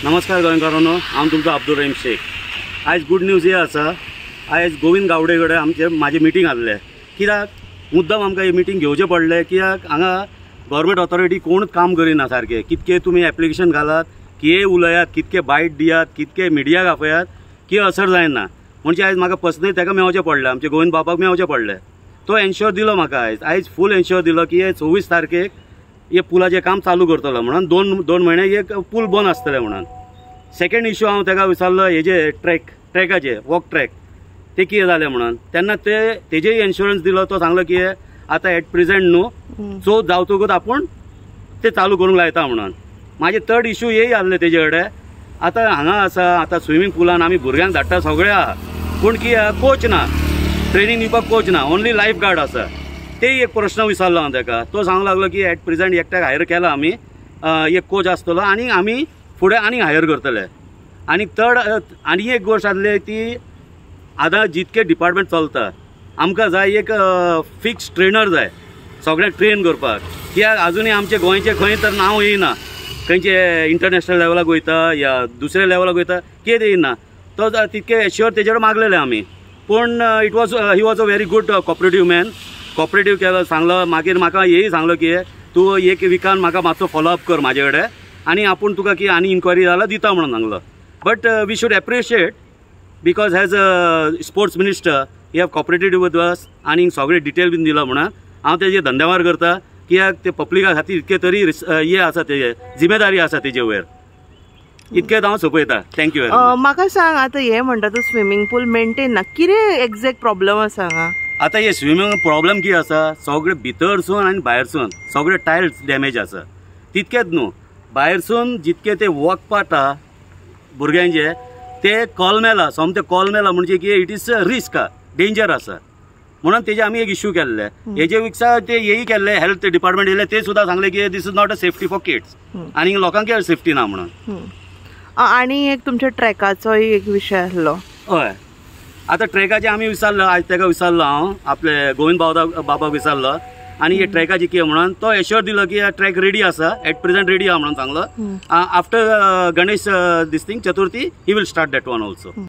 नमस्कार गोंयकारांनो, हांव तुमचो अब्दुल रहीम शेख। आज गुड न्यूज हे आसा, आज गोविंद गावडे कडेन म्हाजी मिटींग आसलें। कित्याक मुद्दम आमकां ही मिटींग घेवचें पडलें, कित्याक हांगा गव्हर्मेंट ऑथॉरिटी कोणूच काम करिना सारकें। कितके तुमी एप्लिकेशन घालात, कितें उलयात, कितके बायट दियात, कितके मिडियाक आपयात, कितें असर जायना। म्हणजे आज म्हाका पर्सनली ताका मेळचें पडलें, आमचे गोविंद बाबाक मेळचें पडलें। तो एन्श्योर दिलो म्हाका, आयज फूल एन्श्योर दिलो की 24 तारखेक हे पुलाचें काम चालू करतलो म्हणून। दोन म्हयने एक पूल बंद आसतलें म्हणून। सेकंड इश्यू हांव ताका विचारलो हेजे ट्रॅकाचे वॉक ट्रॅक ते कितें जालें म्हणून। तेन्ना तेजेय इन्शुरन्स दिलो। तो सांगलो की आतां एट प्रेझेंट न्हू, सो जावतकूच आपूण ते चालू करूंक लायता म्हणून। म्हाजे थर्ड इश्यू हेय आसलें तेजे कडेन। आतां हांगा आसा, आतां स्विमींग पुलान आमी भुरग्यांक धाडटा सगळे आहा, पूण कोच ना, ट्रेनिंग दिवपाक कोच ना, ओन्ली लायफ गार्ड आसा। ते एक प्रश्न विचारलो हांव ताका। तो सांगूंक लागलो की एट प्रेझेंट एकट्याक हायर केला आमी, एक कोच आसतलो आनी आमी फुडें आनी हायर करतले। आनी थर्ड आनी एक गोश्ट आसली ती, आतां जितके डिपार्टमेंट चलता आमकां जाय एक फिक्स ट्रेनर जाय सगळ्यांक ट्रेन करपाक। कित्याक आजुनूय आमचे गोंयचे खंय तर नांव येयना, खंयचे इंटरनॅशनल लेवलाक वयता या दुसऱ्या लेवलाक वयता, कितें येयना। तो तितके एश्योर तेजे कडेन मागलेले आमी, पूण he was a very good cooperative man. Cooperative केलो, सांगलो। मागीर म्हाका हेय सांगलो की तूं एक विकान म्हाका मातसो फॉलोअप कर म्हाजे कडेन, आनी आपूण तुका की आनी इन्क्वायरी जाल्यार दिता म्हणून सांगलो। But we should appreciate, because as a sports minister you have cooperated with us, आनी सगळे डिटेल बीन दिलो म्हणून हांव तेजे धन्यवाद करता। कित्याक ते पब्लिका खातीर इतके तरी हे आसा, तेजे जिम्मेदारी आसा तेजे वयर। इतकेच हांव सोपयता। Thank you very much. म्हाका सांग, आतां हे म्हणटा तूं स्विमींग पूल मेंटेन ना, कितें एक्झॅक्ट प्रॉब्लेम आसा हांगा? आतां हे स्विमींग प्रॉब्लेम कितें आसा, सगळे भितरसून आनी भायरसून सगळे टायल्स डॅमेज आसा। तितकेच न्हू, भायरसून जितके ते वॉक पार्ट आहा भुरग्यांचे ते कॉलमेला, सोमते कॉलमेला, म्हणजे की इट इज रिस्क, डेंजर आसा म्हणून तेजे आमी एक इश्यू केल्ले। हेजे विकसा ते हेय केल्ले, हेल्थ डिपार्टमेंट येयले, ते सुद्दां सांगले की this is not a safety for kids, आनी लोकांक सेफ्टी ना म्हणून। आनी एक तुमच्या ट्रॅकाचोय एक विशय आसलो। हय, आतां ट्रॅकाचे आमी विचारलो, आज ताका विचारलो हांव, आपले गोविंद बाबाक विचारलो, आनी हे ट्रॅकाची कितें म्हणून तो एश्योर दिलो की ट्रॅक रेडी आसा, एट प्रेझेंट रेडी आहा म्हणून सांगलो। After Ganesh this thing Chaturthi he will start that one also.